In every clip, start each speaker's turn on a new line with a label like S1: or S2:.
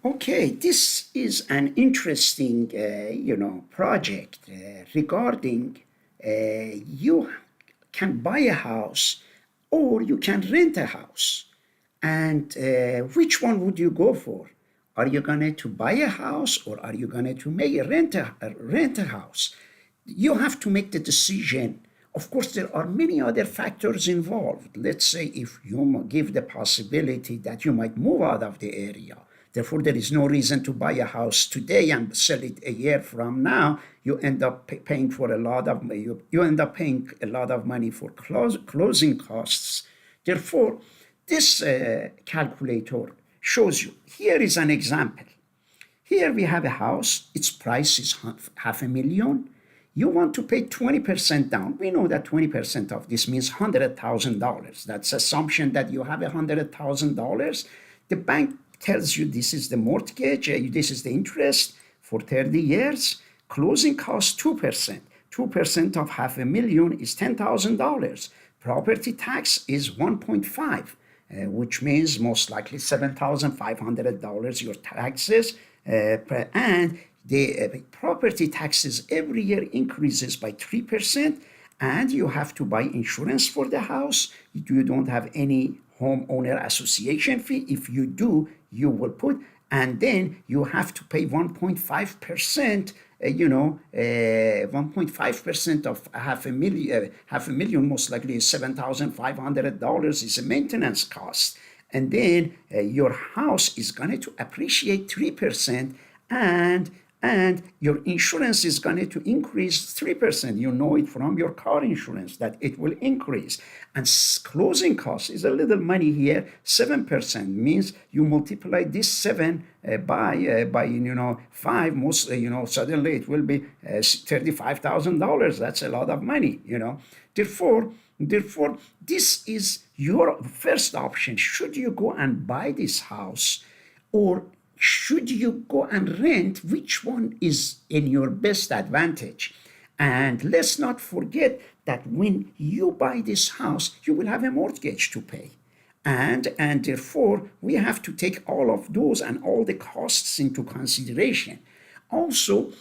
S1: Okay, this is an interesting, project regarding you can buy a house or you can rent a house. And which one would you go for? Are you going to buy a house or are you going to make a rent a house? You have to make the decision. Of course, there are many other factors involved. Let's say if you give the possibility that you might move out of the area, therefore there is no reason to buy a house today and sell it a year from now. You end up paying for a lot of you end up paying a lot of money for closing costs. Therefore, this calculator shows you. Here is an example. Here we have a house, its price is half a million. You want to pay 20% down. We know that 20% of this means $100,000. That's assumption that you have $100,000. The bank tells you this is the mortgage, this is the interest for 30 years. Closing cost 2%. 2% of half a million is $10,000. Property tax is 1.5, which means most likely $7,500 your taxes, and the property taxes every year increases by 3%, and you have to buy insurance for the house. You don't have any homeowner association fee. If you do, you will put, and then you have to pay 1.5%, 1.5% of half a million, most likely $7,500 is a maintenance cost. And then your house is going to appreciate 3%, and your insurance is going to increase 3%. You know it from your car insurance that it will increase. And closing costs is a little money here. 7% means you multiply this 7 by 5. Most suddenly it will be $35,000. That's a lot of money. Therefore, this is your first option. Should you go and buy this house, or should you go and rent? Which one is in your best advantage? And let's not forget that when you buy this house, you will have a mortgage to pay. And therefore, we have to take all of those and all the costs into consideration. Also,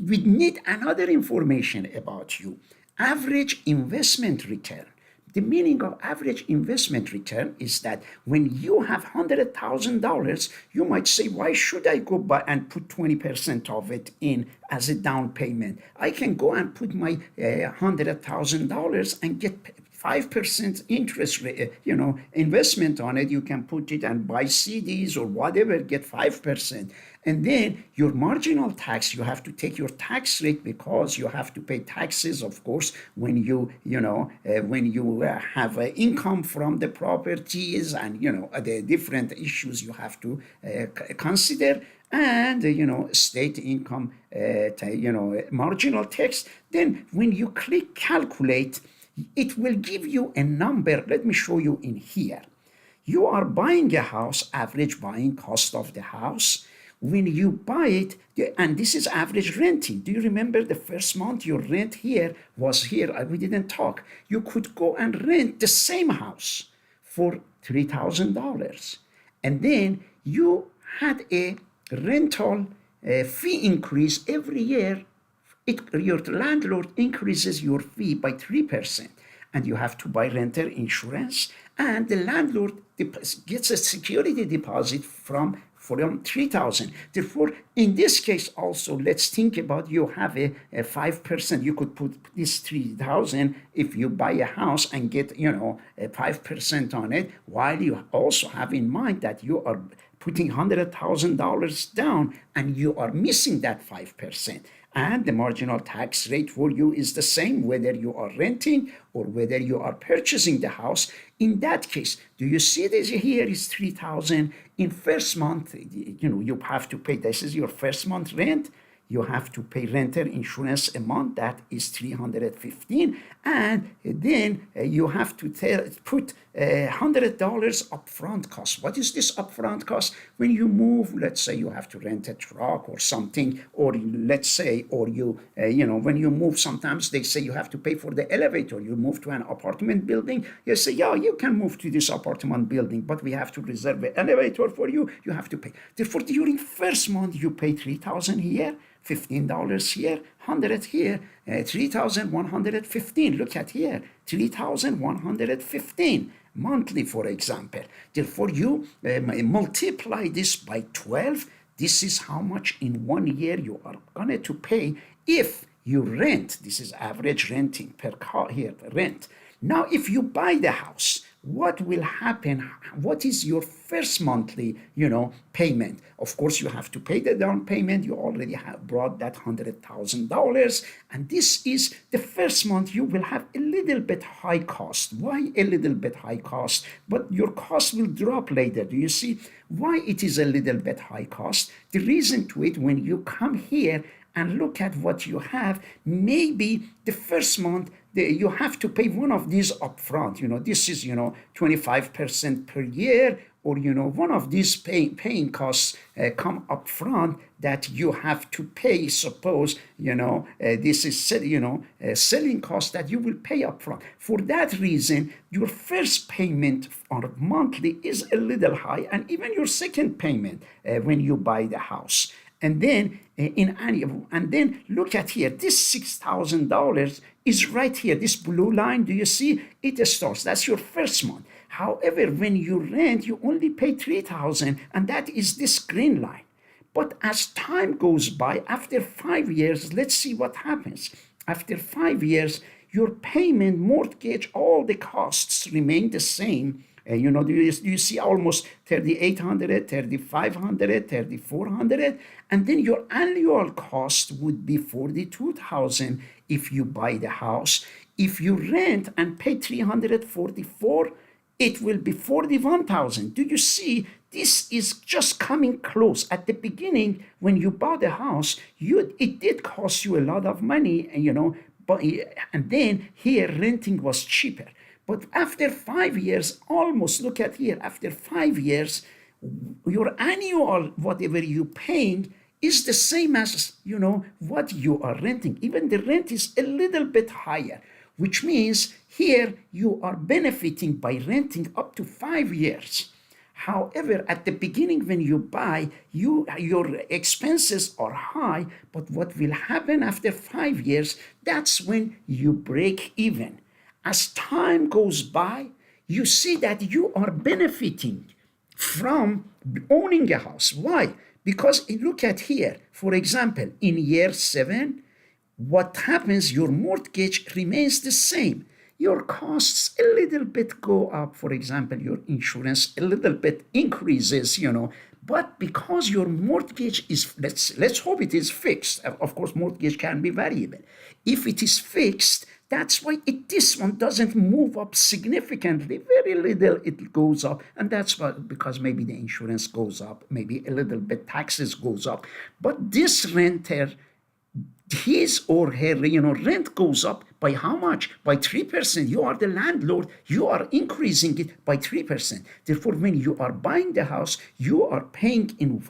S1: we need another information about you. Average investment return. The meaning of average investment return is that when you have $100,000, you might say, why should I go buy and put 20% of it in as a down payment? I can go and put my $100,000 and get 5% interest rate, investment on it. You can put it and buy CDs or whatever, get 5%. And then your marginal tax, you have to take your tax rate because you have to pay taxes, of course, when you have income from the properties, and the different issues you have to consider, and state income, marginal tax. Then when you click calculate, it will give you a number. Let me show you in here. You are buying a house, average buying cost of the house. When you buy it, and this is average renting. Do you remember the first month your rent here was here? We didn't talk. You could go and rent the same house for $3,000. And then you had a rental fee increase every year. Your landlord increases your fee by 3%, and you have to buy renter insurance, and the landlord gets a security deposit from $3,000. Therefore, in this case also, let's think about you have a 5%. You could put this $3,000 if you buy a house and get a 5% on it, while you also have in mind that you are putting $100,000 down and you are missing that 5%. And the marginal tax rate for you is the same whether you are renting or whether you are purchasing the house. In that case, do you see this here is 3,000 in first month? You have to pay. This is your first month rent. You have to pay renter insurance a month. That is $315, and then you have to put $100 upfront cost. What is this upfront cost? When you move, let's say you have to rent a truck or something, or let's say, or when you move, sometimes they say you have to pay for the elevator. You move to an apartment building, you say, yeah, you can move to this apartment building, but we have to reserve an elevator for you. You have to pay. Therefore, during first month, you pay $3,000 here, $15 here, 100 here, 3,115. Look at here, 3,115 monthly, for example. Therefore, you multiply this by 12. This is how much in 1 year you are going to pay if you rent. This is average renting per car here, rent. Now, if you buy the house, what will happen? What is your first monthly, payment? Of course, you have to pay the down payment. You already have brought that $100,000. And this is the first month you will have a little bit high cost. Why a little bit high cost? But your cost will drop later. Do you see why it is a little bit high cost? The reason to it, when you come here and look at what you have, maybe the first month you have to pay one of these upfront. This is 25% per year, or one of these paying costs come upfront that you have to pay. Suppose this is selling cost that you will pay upfront. For that reason, your first payment on monthly is a little high, and even your second payment when you buy the house. And then and then look at here, this $6,000 is right here, this blue line. Do you see? It starts, that's your first month. However, when you rent, you only pay $3,000, and that is this green line. But as time goes by, after 5 years, let's see what happens. After 5 years, your payment, mortgage, all the costs remain the same. Do you see almost 3,800, 3,500, 3,400, and then your annual cost would be 42,000 if you buy the house. If you rent and pay 344, it will be 41,000. Do you see? This is just coming close. At the beginning, when you bought the house, it did cost you a lot of money, but and then here renting was cheaper. But after 5 years, almost, look at here, after 5 years, your annual, whatever you're paying, is the same as, what you are renting. Even the rent is a little bit higher, which means here you are benefiting by renting up to 5 years. However, at the beginning, when you buy, your expenses are high, but what will happen after 5 years, that's when you break even. As time goes by, you see that you are benefiting from owning a house. Why? Because look at here, for example, in year 7, what happens? Your mortgage remains the same. Your costs a little bit go up. For example, your insurance a little bit increases, but because your mortgage is, let's hope it is fixed. Of course, mortgage can be variable. If it is fixed, that's why this one doesn't move up significantly. Very little it goes up. And that's why, because maybe the insurance goes up, maybe a little bit taxes goes up. But this renter, his or her rent goes up by how much? By 3%. You are the landlord, you are increasing it by 3%. Therefore, when you are buying the house, you are paying in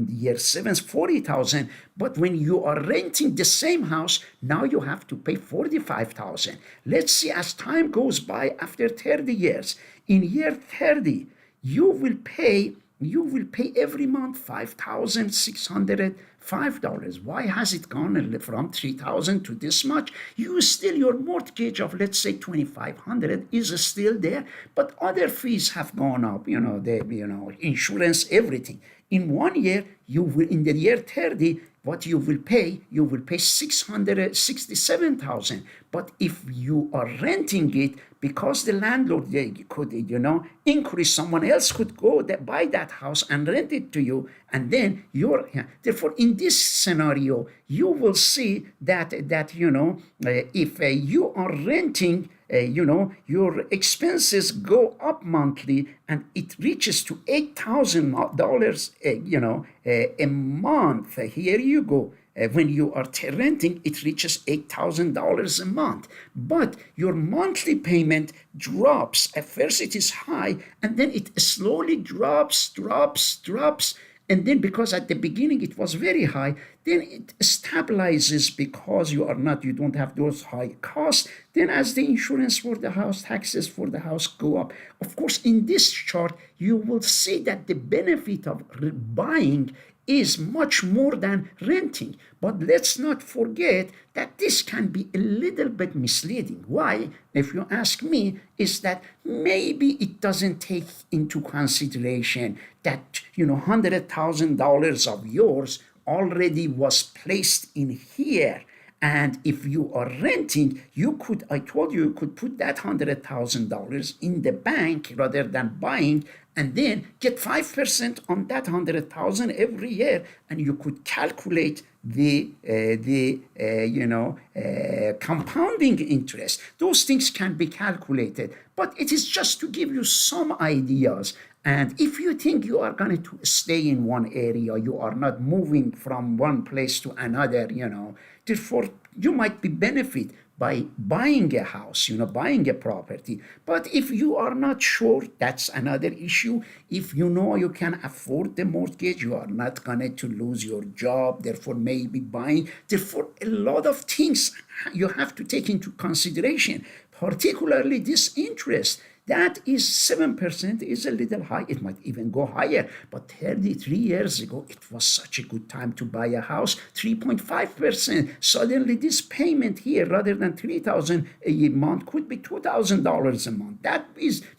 S1: year 7 40,000, but when you are renting the same house, now you have to pay 45,000. Let's see, as time goes by, after 30 years, in year 30, you will pay every month $5,605. Why has it gone from 3,000 to this much? Your mortgage of, let's say, 2,500 is still there, but other fees have gone up. Insurance, everything. In 1 year, in the year 30, what you will pay 667,000. But if you are renting it, because the landlord could increase, someone else could go buy that house and rent it to you, and then therefore in this scenario you will see that if you are renting, your expenses go up monthly, and it reaches to $8,000, a month. Here you go. when you are renting, it reaches $8,000 a month. But your monthly payment drops. At first it is high, and then it slowly drops. And then because at the beginning it was very high, then it stabilizes because you don't have those high costs. Then as the insurance for the house, taxes for the house go up. Of course, in this chart, you will see that the benefit of buying is much more than renting. But let's not forget that this can be a little bit misleading. Why? If you ask me, is that maybe it doesn't take into consideration that, $100,000 of yours already was placed in here. And if you are renting, I told you could put that $100,000 in the bank rather than buying, and then get 5% on that 100,000 every year, and you could calculate the compounding interest. Those things can be calculated, but it is just to give you some ideas. And if you think you are going to stay in one area, you are not moving from one place to another, therefore you might be benefit by buying a house, buying a property. But if you are not sure, that's another issue. If you know you can afford the mortgage, you are not going to lose your job, therefore maybe buying. Therefore, a lot of things you have to take into consideration, particularly this interest. That is 7% is a little high. It might even go higher. But 33 years ago, it was such a good time to buy a house, 3.5%. Suddenly this payment here, rather than $3,000 a month, could be $2,000 a month. That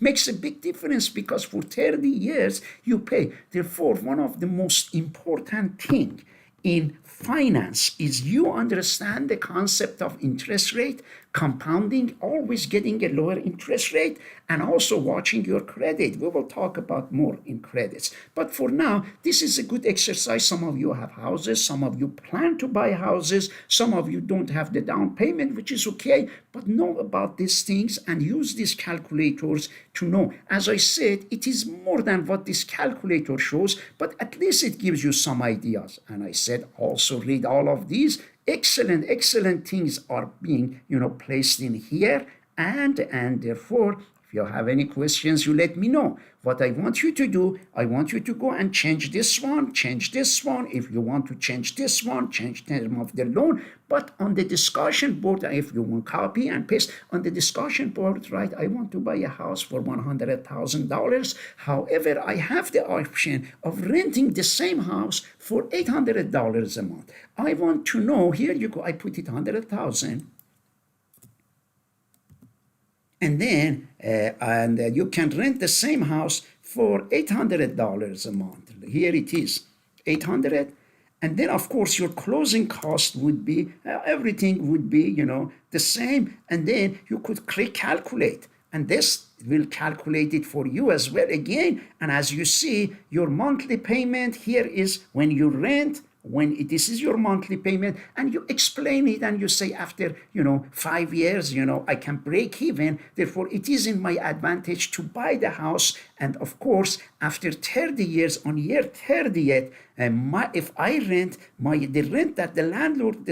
S1: makes a big difference because for 30 years you pay. Therefore, one of the most important things in finance is you understand the concept of interest rate, compounding, always getting a lower interest rate, and also watching your credit. We will talk about more in credits. But for now, this is a good exercise. Some of you have houses, some of you plan to buy houses, some of you don't have the down payment, which is okay, but know about these things and use these calculators to know. As I said, it is more than what this calculator shows, but at least it gives you some ideas. And I said also read all of these. Excellent things are being, placed in here, and therefore, if you have any questions, you let me know. What I want you to do, I want you to go and change this one. If you want to change this one, change the term of the loan. But on the discussion board, if you want copy and paste on the discussion board, right, I want to buy a house for $100,000. However, I have the option of renting the same house for $800 a month. I want to know, here you go, I put it 100,000. And then you can rent the same house for $800 a month. Here it is, $800. And then, of course, your closing cost would be, everything would be, the same. And then you could click calculate. And this will calculate it for you as well again. And as you see, your monthly payment here is when you rent, this is your monthly payment, and you explain it and you say after 5 years I can break even, therefore it is in my advantage to buy the house. And of course after 30 years, on year 30th, if I rent, the rent that the landlord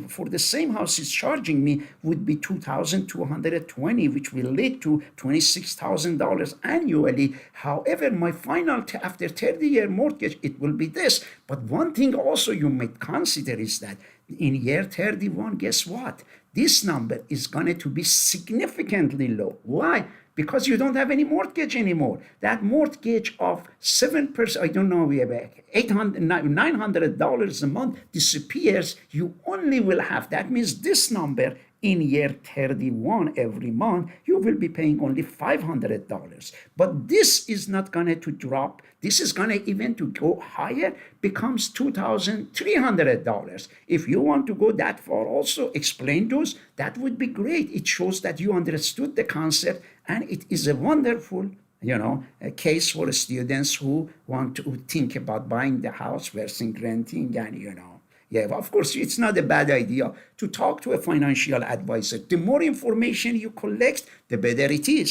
S1: for the same house is charging me would be $2,220, which will lead to $26,000 annually. However, my final after 30-year mortgage, it will be this. But one thing also you might consider is that in year 31, guess what? This number is going to be significantly low. Why? Because you don't have any mortgage anymore. That mortgage of 7%, I don't know, $900 a month disappears. You only will have, that means this number in year 31 every month, you will be paying only $500. But this is not going to drop. This is going to even to go higher, becomes $2,300. If you want to go that far also, explain those, that would be great. It shows that you understood the concept, and it is a wonderful a case for students who want to think about buying the house versus renting. And yeah, of course, it's not a bad idea to talk to a financial advisor. The more information you collect, the better it is.